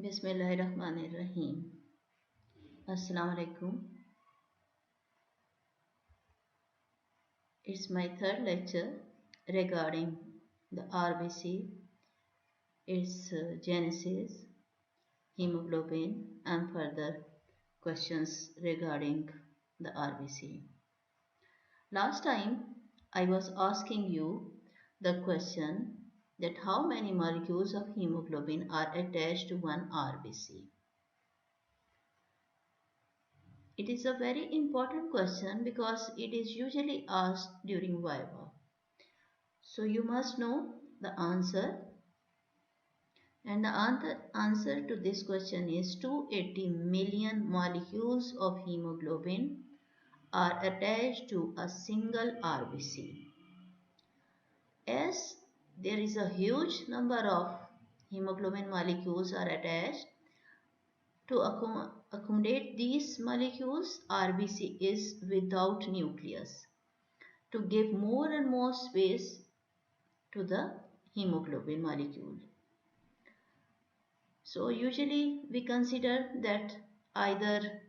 Bismillahirrahmanirrahim. Assalamu alaikum. It's my third lecture regarding the RBC, its genesis, hemoglobin, and further questions regarding the RBC. Last time I was asking you the question that how many molecules of hemoglobin are attached to one RBC. It is a very important question because it is usually asked during Viva. So you must know the answer, and the answer to this question is 280 million molecules of hemoglobin are attached to a single RBC. As there is a huge number of hemoglobin molecules are attached, to accommodate these molecules, RBC is without nucleus to give more and more space to the hemoglobin molecule. So usually we consider that either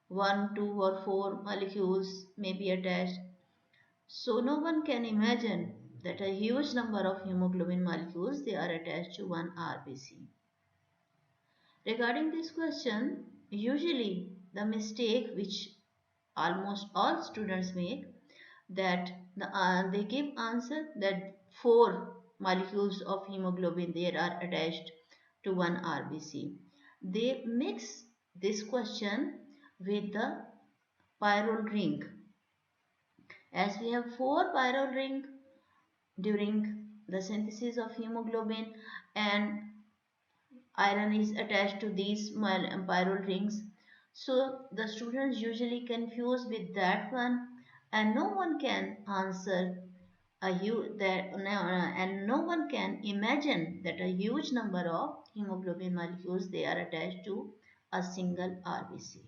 1, 2 or 4 molecules may be attached. So no one can imagine that a huge number of hemoglobin molecules they are attached to one RBC. Regarding this question, usually the mistake which almost all students make that they give answer that 4 molecules of hemoglobin there are attached to one RBC. They mix this question with the pyrrole ring. As we have 4 pyrrole ring during the synthesis of hemoglobin and iron is attached to these pyrrole rings. So the students usually confuse with that one and no one can answer and no one can imagine that a huge number of hemoglobin molecules they are attached to a single RBC.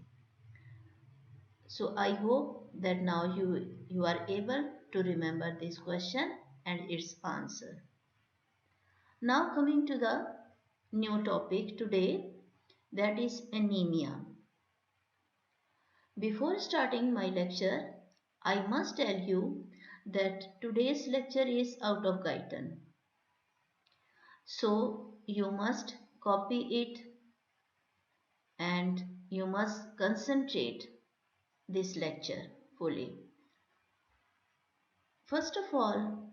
So I hope that now you are able to remember this question and its answer. Now coming to the new topic today, that is anemia. Before starting my lecture, I must tell you that today's lecture is out of Guyton. So you must copy it and you must concentrate this lecture fully. First of all,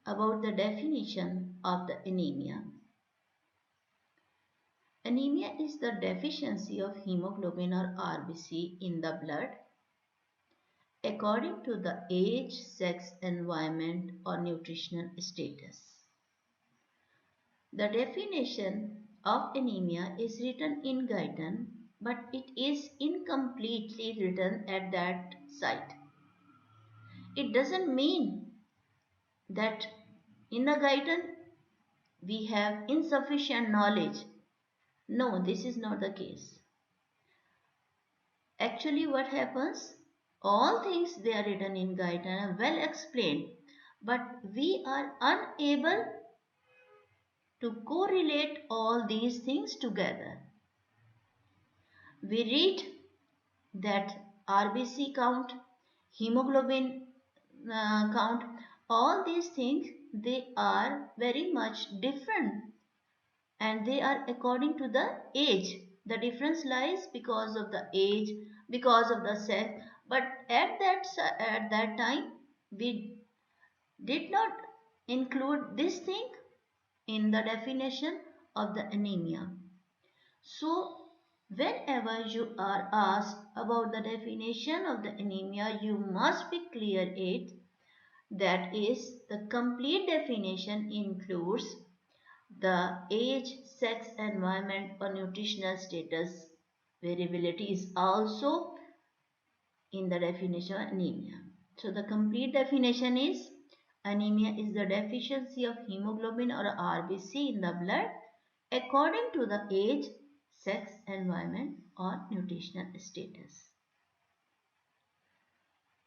about the definition of the anemia. Anemia is the deficiency of hemoglobin or RBC in the blood according to the age, sex, environment or nutritional status. The definition of anemia is written in Guyton, but it is incompletely written at that site. It doesn't mean that in the Guyton we have insufficient knowledge. No, this is not the case. Actually, what happens? All things they are written in Guyton and well explained, but we are unable to correlate all these things together. We read that RBC count, hemoglobin count, all these things they are very much different and they are according to the age. The difference lies because of the age, because of the sex, but at that time we did not include this thing in the definition of the anemia. So whenever you are asked about the definition of the anemia, you must be clear it. That is, the complete definition includes the age, sex, environment or nutritional status. Variability is also in the definition of anemia. So the complete definition is anemia is the deficiency of hemoglobin or RBC in the blood according to the age, sex, environment or nutritional status.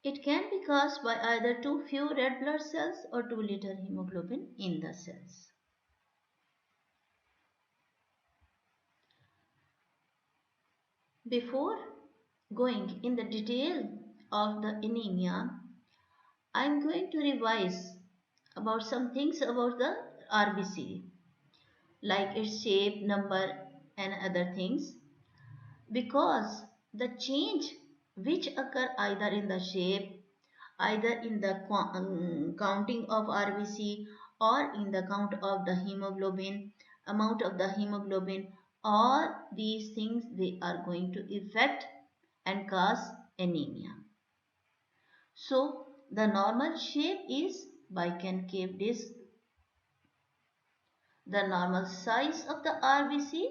It can be caused by either too few red blood cells or too little hemoglobin in the cells. Before going in the detail of the anemia, I am going to revise about some things about the RBC, like its shape, number, and other things, because the change which occur either in the shape, either in the counting of RBC, or in the count of the hemoglobin, amount of the hemoglobin, all these things they are going to affect and cause anemia. So the normal shape is biconcave disc. The normal size of the RBC,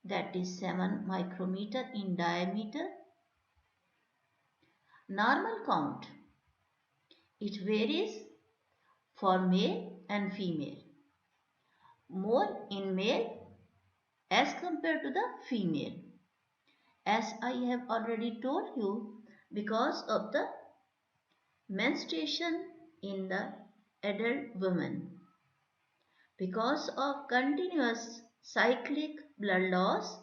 that is 7 micrometer in diameter. Normal count, it varies for male and female. More in male as compared to the female. As I have already told you, because of the menstruation in the adult woman, because of continuous cyclic blood loss,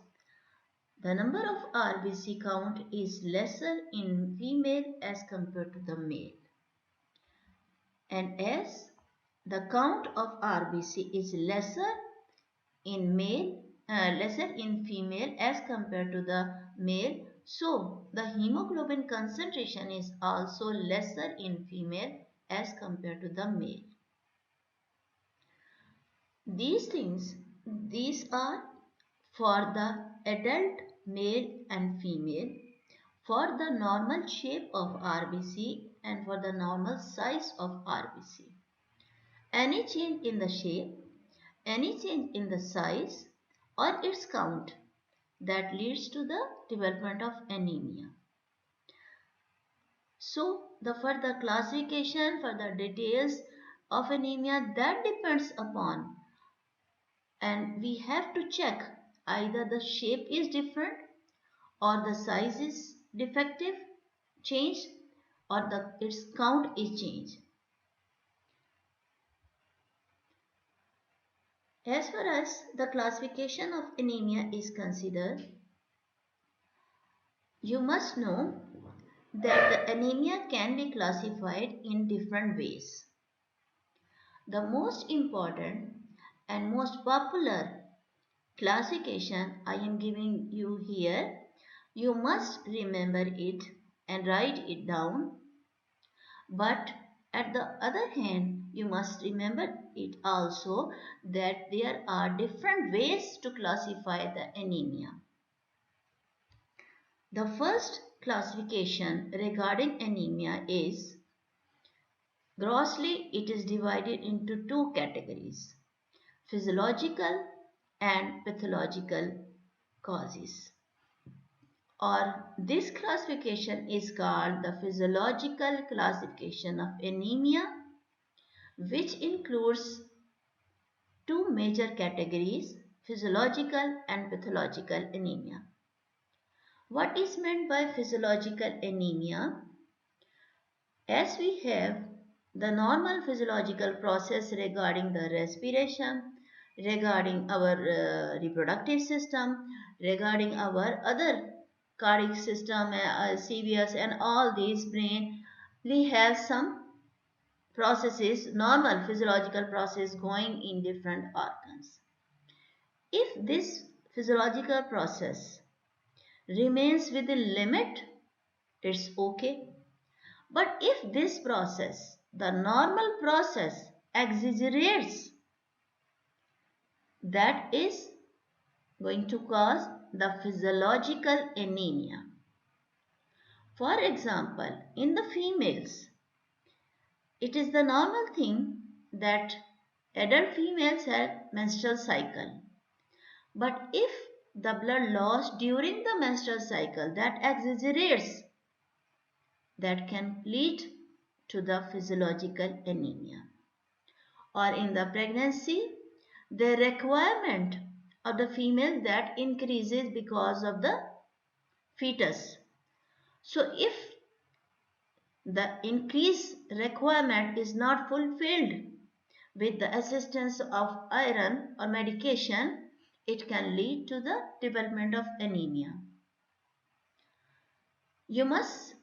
the number of RBC count is lesser in female as compared to the male. And as the count of RBC is lesser in lesser in female as compared to the male, so the hemoglobin concentration is also lesser in female as compared to the male. These are for the adult male and female, for the normal shape of RBC and for the normal size of RBC. Any change in the shape, any change in the size or its count, that leads to the development of anemia. So the further classification, further details of anemia, that depends upon, and we have to check either the shape is different or the size is defective, changed, or its count is changed. As far as the classification of anemia is considered, you must know that the anemia can be classified in different ways. The most important and most popular classification I am giving you here, you must remember it and write it down. But at the other hand, you must remember it also that there are different ways to classify the anemia. The first classification regarding anemia is, grossly it is divided into two categories: physiological and pathological causes. Or this classification is called the physiological classification of anemia, which includes two major categories: physiological and pathological anemia. What is meant by physiological anemia? As we have the normal physiological process regarding the respiration, regarding our reproductive system, regarding our other cardiac system, CVS and all these brain, we have some processes, normal physiological process going in different organs. If this physiological process remains within limit, it's okay. But if this process, the normal process, exaggerates, that is going to cause the physiological anemia. For example, in the females, it is the normal thing that adult females have menstrual cycle. But if the blood loss during the menstrual cycle that exaggerates, that can lead to the physiological anemia. Or in the pregnancy, the requirement of the female that increases because of the fetus. So if the increased requirement is not fulfilled with the assistance of iron or medication, it can lead to the development of anemia. You must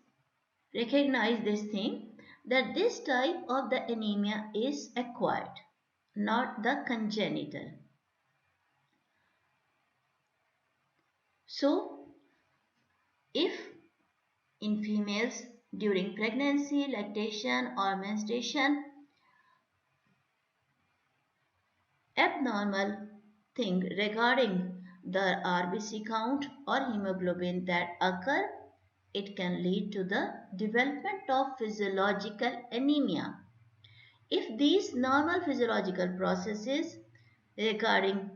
recognize this thing that this type of the anemia is acquired, not the congenital. So, if in females during pregnancy, lactation or menstruation, abnormal thing regarding the RBC count or hemoglobin that occur, it can lead to the development of physiological anemia. If these normal physiological processes regarding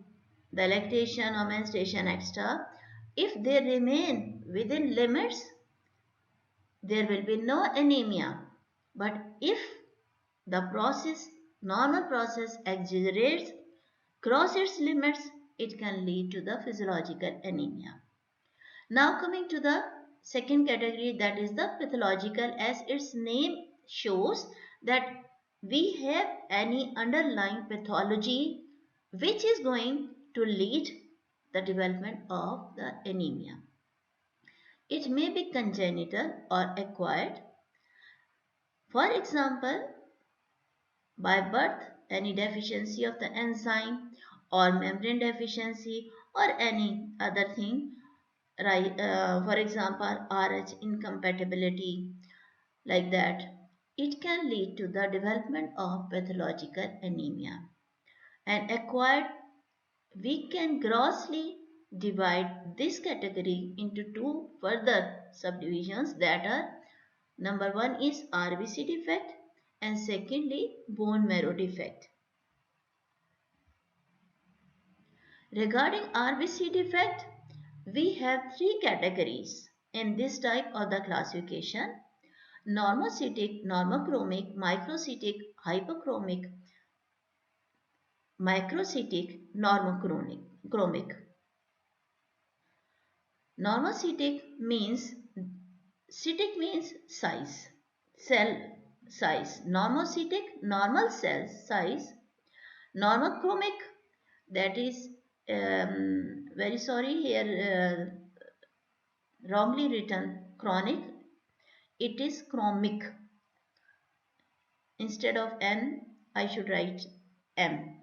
the lactation or menstruation, etc., if they remain within limits, there will be no anemia. But if the process, normal process exaggerates, cross its limits, it can lead to the physiological anemia. Now coming to the second category, that is the pathological, as its name shows that we have any underlying pathology which is going to lead the development of the anemia. It may be congenital or acquired. For example, by birth, any deficiency of the enzyme or membrane deficiency or any other thing, right? For example, RH incompatibility, like that, it can lead to the development of pathological anemia. And acquired, we can grossly divide this category into two further subdivisions, that are number one is RBC defect and secondly bone marrow defect. Regarding RBC defect, we have three categories in this type of the classification: normocytic, normochromic, microcytic, hypochromic, macrocytic, normochromic. Normocytic means, cytic means size, cell size. Normocytic, normal cell size. Normochromic, that is, very sorry here, wrongly written chronic, it is chromic. Instead of N, I should write M.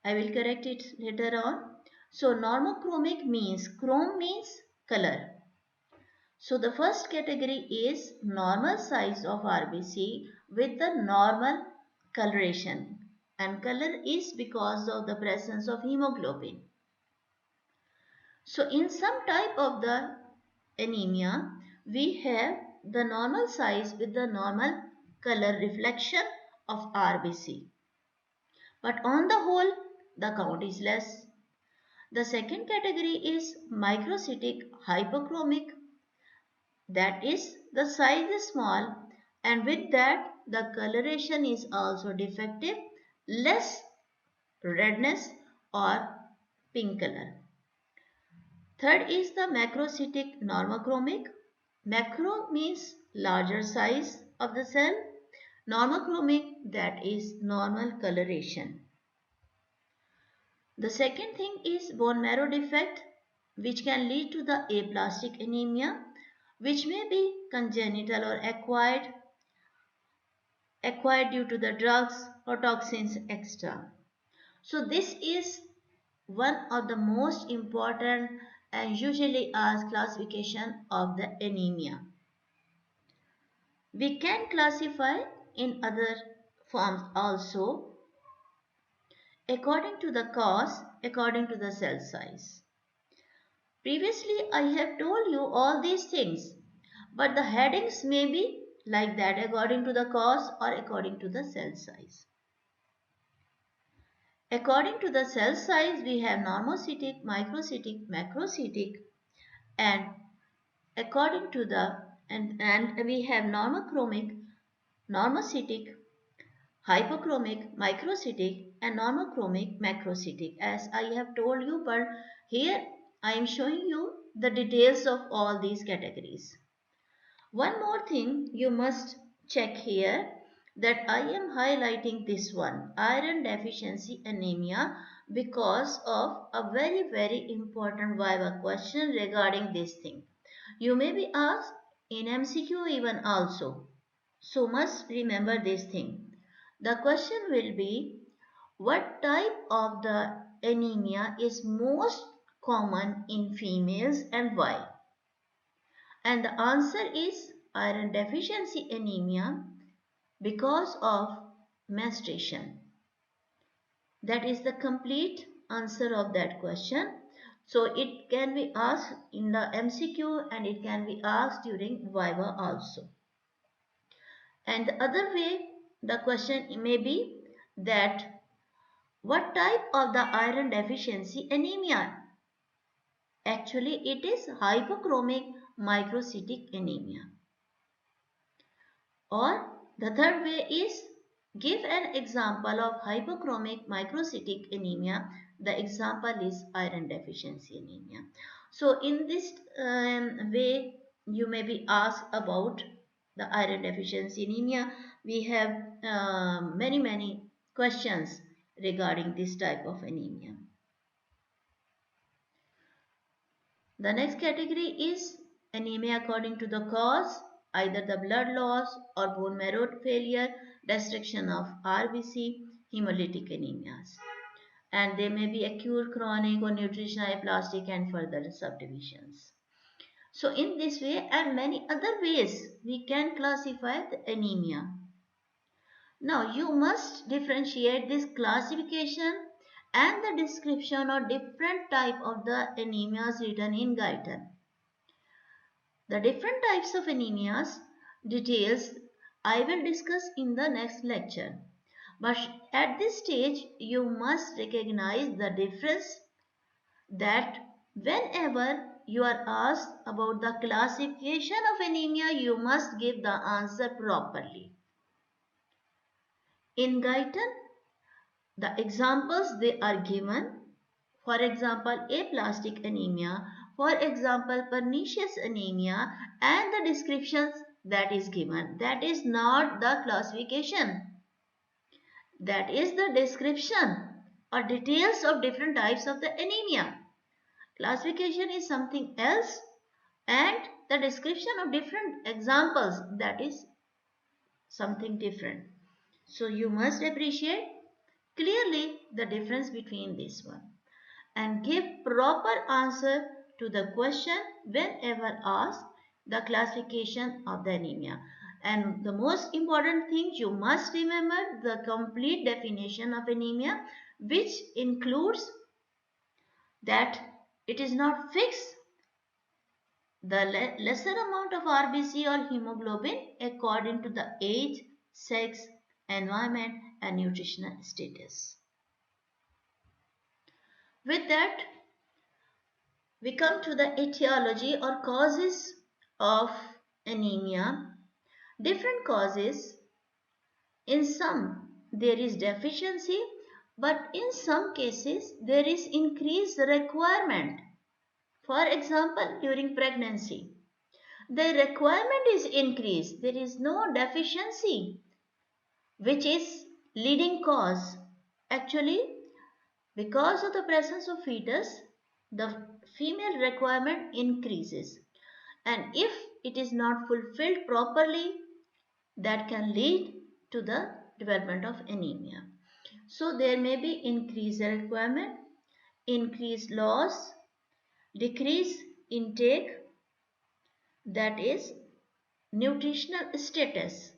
I will correct it later on. So normochromic means, chrome means color. So the first category is normal size of RBC with the normal coloration, and color is because of the presence of hemoglobin. So in some type of the anemia, we have the normal size with the normal color reflection of RBC. But on the whole, the count is less. The second category is microcytic hypochromic. That is, the size is small and with that the coloration is also defective, less redness or pink color. Third is the macrocytic normochromic. Macro means larger size of the cell. Normochromic, that is normal coloration. The second thing is bone marrow defect, which can lead to the aplastic anemia, which may be congenital or acquired due to the drugs or toxins, etc. So this is one of the most important and usually asked classification of the anemia. We can classify in other forms also, according to the cause, according to the cell size. Previously, I have told you all these things, but the headings may be like that, according to the cause or according to the cell size. According to the cell size, we have normocytic, microcytic, macrocytic, and according to the and we have normochromic, normocytic, hypochromic, microcytic, and normochromic, macrocytic, as I have told you, but here I am showing you the details of all these categories. One more thing you must check here, that I am highlighting this one, iron deficiency anemia, because of a very important viva question regarding this thing. You may be asked, in MCQ even also. So must remember this thing. The question will be, what type of the anemia is most common in females and why? And the answer is iron deficiency anemia because of menstruation. That is the complete answer of that question. So it can be asked in the MCQ and it can be asked during Viva also. And the other way the question may be that what type of the iron deficiency anemia? Actually it is hypochromic microcytic anemia. Or the third way is give an example of hypochromic microcytic anemia. The example is iron deficiency anemia. So in this way you may be asked about the iron deficiency anemia. We have many questions regarding this type of anemia. The next category is anemia according to the cause, either the blood loss or bone marrow failure, destruction of RBC, hemolytic anemias. And they may be acute, chronic or nutritional, aplastic and further subdivisions. So in this way and many other ways we can classify the anemia. Now you must differentiate this classification and the description of different type of the anemias written in Guyton. The different types of anemias details I will discuss in the next lecture. But at this stage you must recognize the difference that whenever you are asked about the classification of anemia you must give the answer properly. In Guyton, the examples they are given, for example, aplastic anemia, for example, pernicious anemia, and the descriptions that is given. That is not the classification. That is the description or details of different types of the anemia. Classification is something else and the description of different examples, that is something different. So you must appreciate clearly the difference between this one and give proper answer to the question whenever asked the classification of the anemia. And the most important thing you must remember the complete definition of anemia, which includes that it is not fixed the lesser amount of RBC or hemoglobin according to the age, sex, environment and nutritional status. With that, we come to the etiology or causes of anemia. Different causes. In some there is deficiency, but in some cases there is increased requirement. For example, during pregnancy, the requirement is increased. There is no deficiency, which is leading cause. Actually, because of the presence of fetus, the female requirement increases. And if it is not fulfilled properly, that can lead to the development of anemia. So there may be increased requirement, increased loss, decreased intake, that is nutritional status,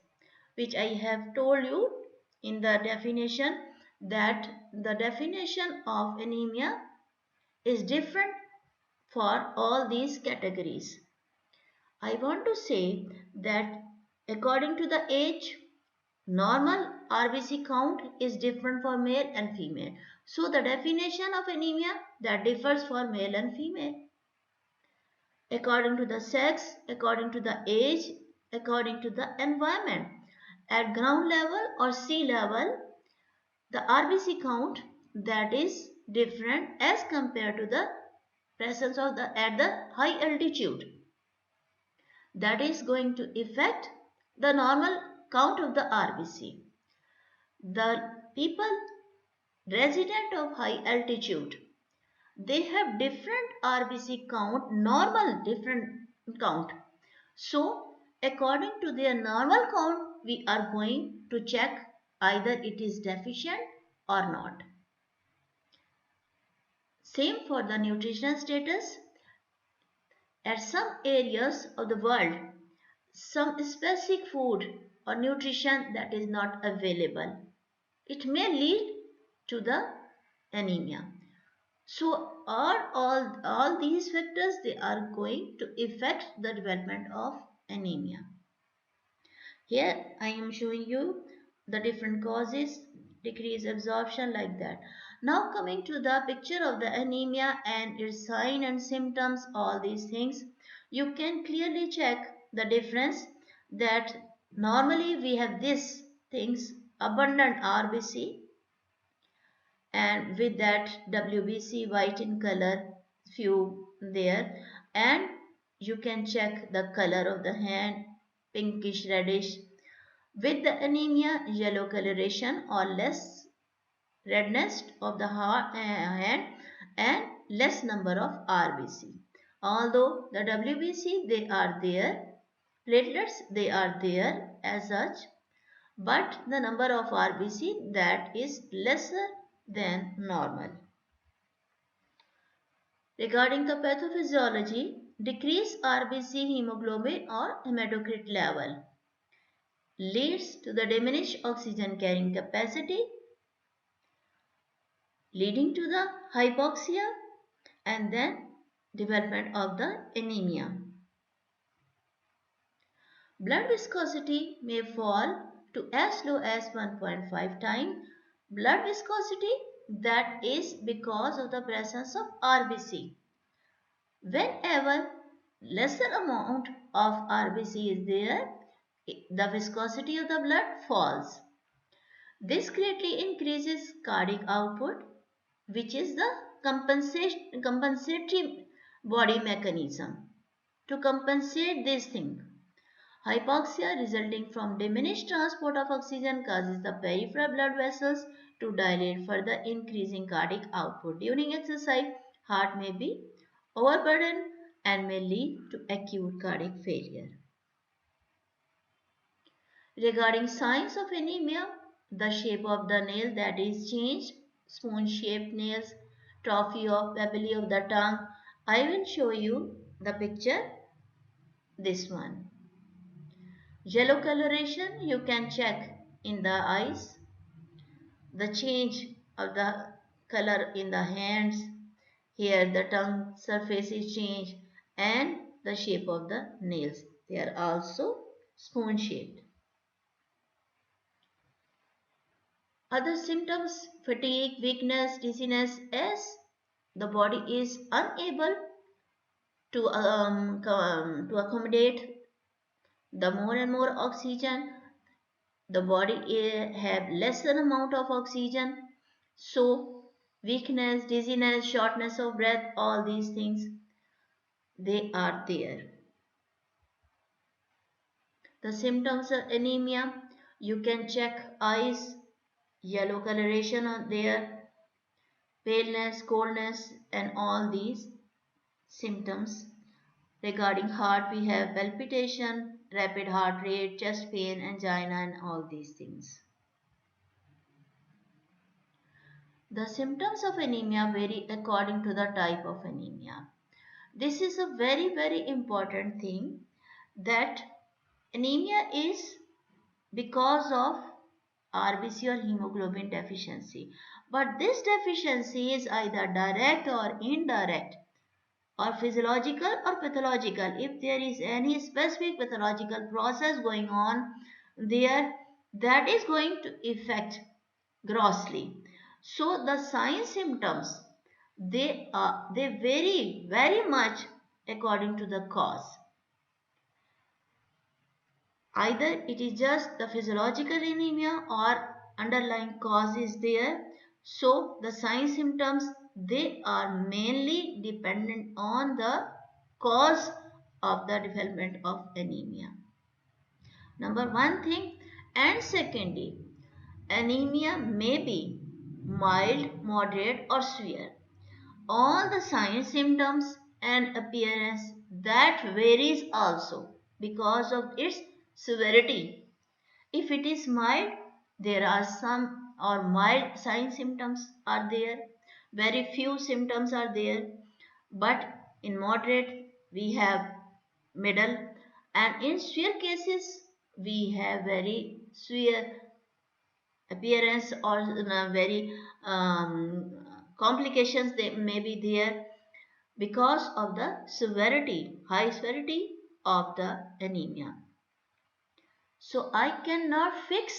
which I have told you in the definition that the definition of anemia is different for all these categories. I want to say that according to the age, normal RBC count is different for male and female. So the definition of anemia that differs for male and female. According to the sex, according to the age, according to the environment. At ground level or sea level, the RBC count that is different as compared to the presence of the at the high altitude. That is going to affect the normal count of the RBC. The people resident of high altitude, they have different RBC count, normal different count. So according to their normal count, we are going to check either it is deficient or not. Same for the nutritional status. At some areas of the world, some specific food or nutrition that is not available, it may lead to the anemia. So all these factors, they are going to affect the development of anemia. Here I am showing you the different causes, decreased absorption, like that. Now coming to the picture of the anemia and its sign and symptoms, all these things, you can clearly check the difference that normally we have these things, abundant RBC, and with that WBC white in color, few there, and you can check the color of the hand, pinkish reddish. With the anemia, yellow coloration or less redness of the hand and less number of RBC. Although the WBC, they are there, platelets, they are there as such, but the number of RBC, that is lesser than normal. Regarding the pathophysiology, decreased RBC, hemoglobin or hematocrit level leads to the diminished oxygen carrying capacity, leading to the hypoxia and then development of the anemia. Blood viscosity may fall to as low as 1.5 times blood viscosity, that is because of the presence of RBC. Whenever lesser amount of RBC is there, the viscosity of the blood falls. This greatly increases cardiac output, which is the compensatory body mechanism to compensate this thing. Hypoxia resulting from diminished transport of oxygen causes the peripheral blood vessels to dilate, further increasing cardiac output. During exercise, heart may be overburdened and may lead to acute cardiac failure. Regarding signs of anemia, the shape of the nail, that is changed, spoon-shaped nails, trophy of papilla of the tongue. I will show you the picture, this one. Yellow coloration, you can check in the eyes, the change of the color in the hands, here the tongue surface is changed, and the shape of the nails, they are also spoon shaped. Other symptoms, fatigue, weakness, dizziness, as the body is unable to accommodate the more and more oxygen, the body have lesser amount of oxygen, so weakness, dizziness, shortness of breath, all these things, they are there. The symptoms of anemia, you can check eyes, yellow coloration are there, paleness, coldness, and all these symptoms. Regarding heart, we have palpitation, rapid heart rate, chest pain, angina, and all these things. The symptoms of anemia vary according to the type of anemia. This is a very important thing, that anemia is because of RBC or hemoglobin deficiency. But this deficiency is either direct or indirect, or physiological or pathological. If there is any specific pathological process going on there, that is going to affect grossly. So the sign symptoms, they vary very much according to the cause. Either it is just the physiological anemia or underlying cause is there. So the sign symptoms, they are mainly dependent on the cause of the development of anemia. Number one thing, and secondly, anemia may be mild, moderate or severe. All the signs, symptoms and appearance, that varies also. because of its severity. If it is mild, there are some or mild sign symptoms are there. Very few symptoms are there. But in moderate, we have middle, and in severe cases, we have very severe appearance or very complications they may be there because of the severity, high severity of the anemia. So I cannot fix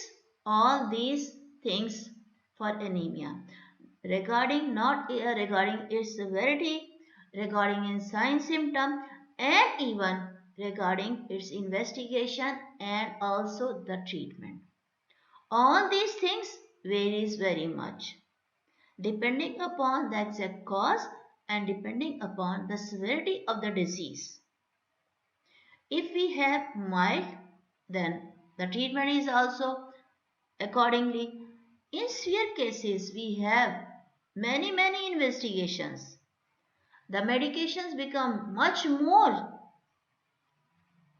all these things for anemia. Regarding not regarding its severity, regarding its sign symptom, and even regarding its investigation and also the treatment. All these things varies very much depending upon the exact cause and depending upon the severity of the disease. If we have mild, then the treatment is also accordingly. In severe cases, we have many investigations. The medications become much more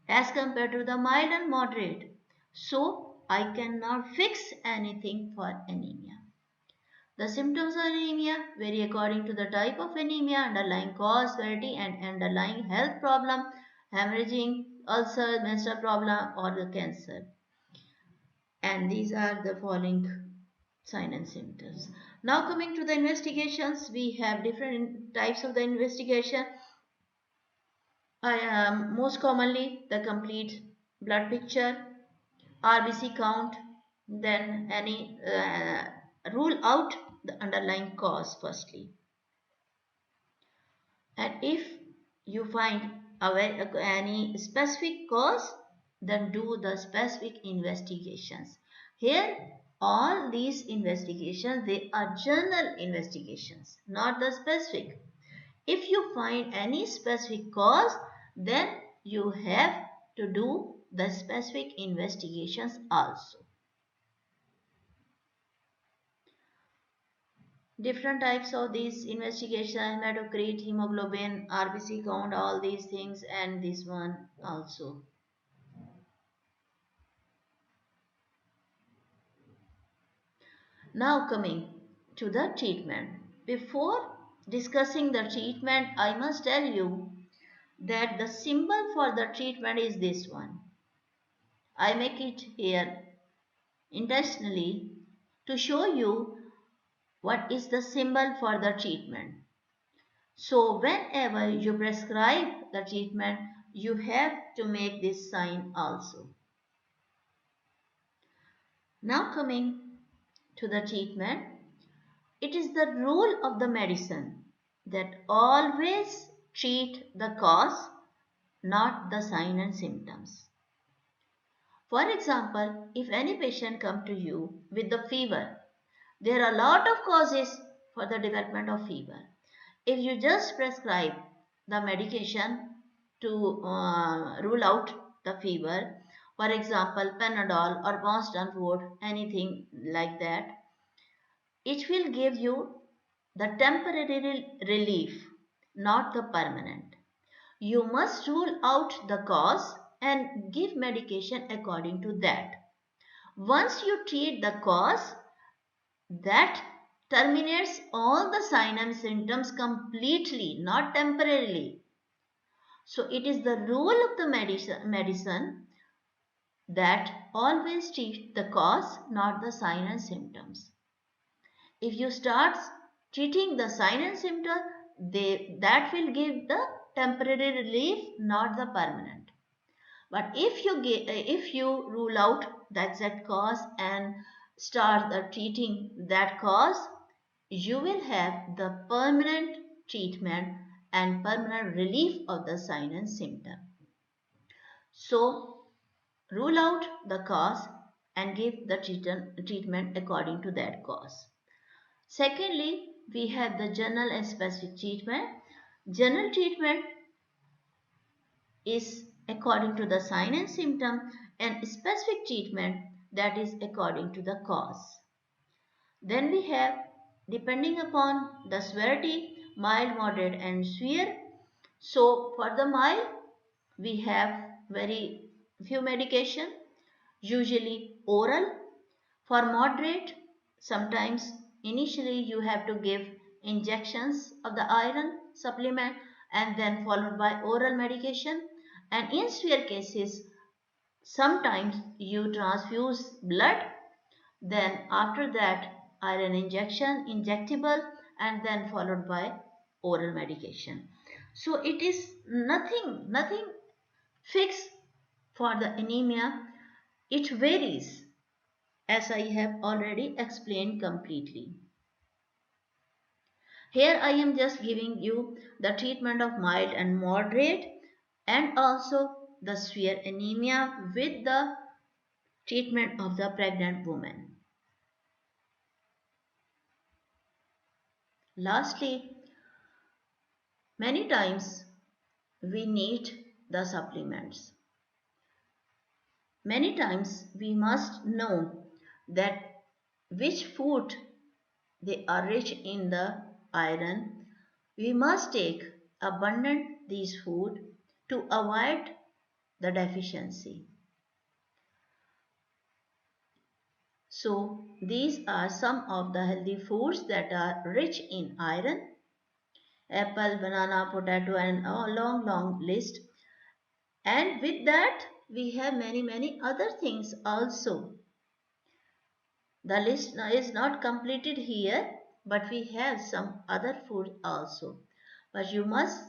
as compared to the mild and moderate. So, I cannot fix anything for anemia. The symptoms of anemia vary according to the type of anemia, underlying cause, severity, and underlying health problem, hemorrhaging, ulcer, menstrual problem, or the cancer. And these are the following sign and symptoms. Now coming to the investigations, we have different types of the investigation. Most commonly the complete blood picture, RBC count, then any rule out the underlying cause firstly. And if you find any specific cause, then do the specific investigations. Here, all these investigations, they are general investigations, not the specific. If you find any specific cause, then you have to do the specific investigations also. Different types of these investigations, hematocrit, hemoglobin, RBC count, all these things, and this one also. Now coming to the treatment. Before discussing the treatment, I must tell you that the symbol for the treatment is this one. I make it here intentionally to show you what is the symbol for the treatment. So whenever you prescribe the treatment, you have to make this sign also. Now coming to the treatment, it is the rule of the medicine that always treat the cause, not the sign and symptoms. For example, if any patient come to you with the fever, there are a lot of causes for the development of fever. If you just prescribe the medication to rule out the fever, for example, Panadol or Constant Food, anything like that, it will give you the temporary relief, not the permanent. You must rule out the cause and give medication according to that. Once you treat the cause, that terminates all the signs and symptoms completely, not temporarily. So it is the rule of the medicine that always treat the cause, not the sign and symptoms. If you start treating the sign and symptom, that will give the temporary relief, not the permanent. But if you rule out the exact cause and start treating that cause, you will have the permanent treatment and permanent relief of the sign and symptom. So rule out the cause and give the treatment according to that cause. Secondly, we have the general and specific treatment. General treatment is according to the sign and symptom, and specific treatment that is according to the cause. Then we have, depending upon the severity, mild, moderate and severe. So for the mild, we have very few medication, usually oral. For moderate, sometimes initially you have to give injections of the iron supplement and then followed by oral medication. And in severe cases, sometimes you transfuse blood, then after that iron injection, injectable, and then followed by oral medication. So it is nothing fixed for the anemia. It varies, as I have already explained completely. Here I am just giving you the treatment of mild and moderate and also the severe anemia with the treatment of the pregnant woman. Lastly, many times we need the supplements. Many times we must know that which food they are rich in the iron. We must take abundant these food to avoid the deficiency. So these are some of the healthy foods that are rich in iron: apple, banana, potato, and a long list. And with that we have many other things also. The list is not completed here, but we have some other food also. But you must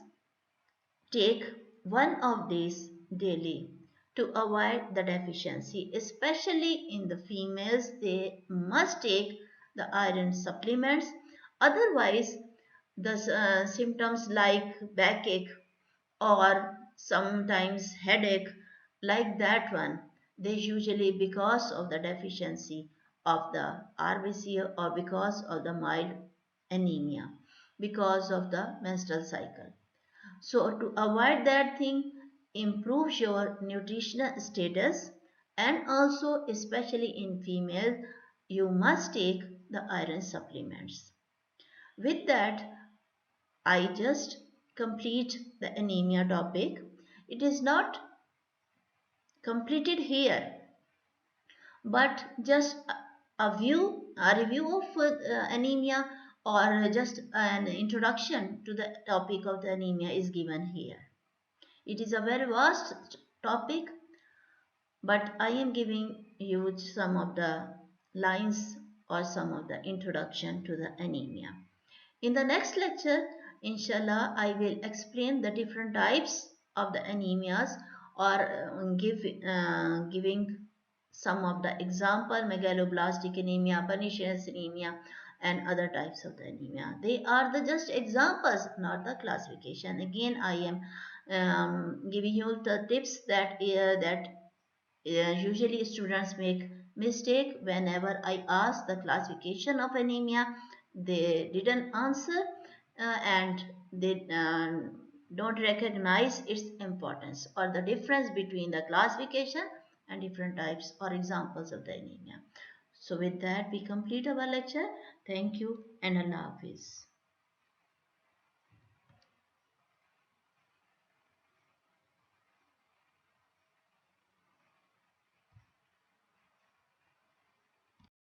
take one of these daily to avoid the deficiency. Especially in the females, they must take the iron supplements. Otherwise, the symptoms like backache or sometimes headache, like that one, they usually because of the deficiency of the RBC or because of the mild anemia, because of the menstrual cycle. So to avoid that thing, improve your nutritional status, and also especially in female, you must take the iron supplements. With that, I just complete the anemia topic. It is not completed here, but just a review of anemia, or just an introduction to the topic of the anemia is given here. It is a very vast topic, but I am giving you some of the lines or some of the introduction to the anemia. In the next lecture, inshallah, I will explain the different types of the anemias, or giving some of the example: megaloblastic anemia, pernicious anemia, and other types of the anemia. They are the just examples, not the classification. Again, I am giving you the tips that usually students make mistake. Whenever I ask the classification of anemia, they didn't answer, and they don't recognize its importance or the difference between the classification and different types or examples of the anemia. So with that we complete our lecture. Thank you and Allah Hafiz.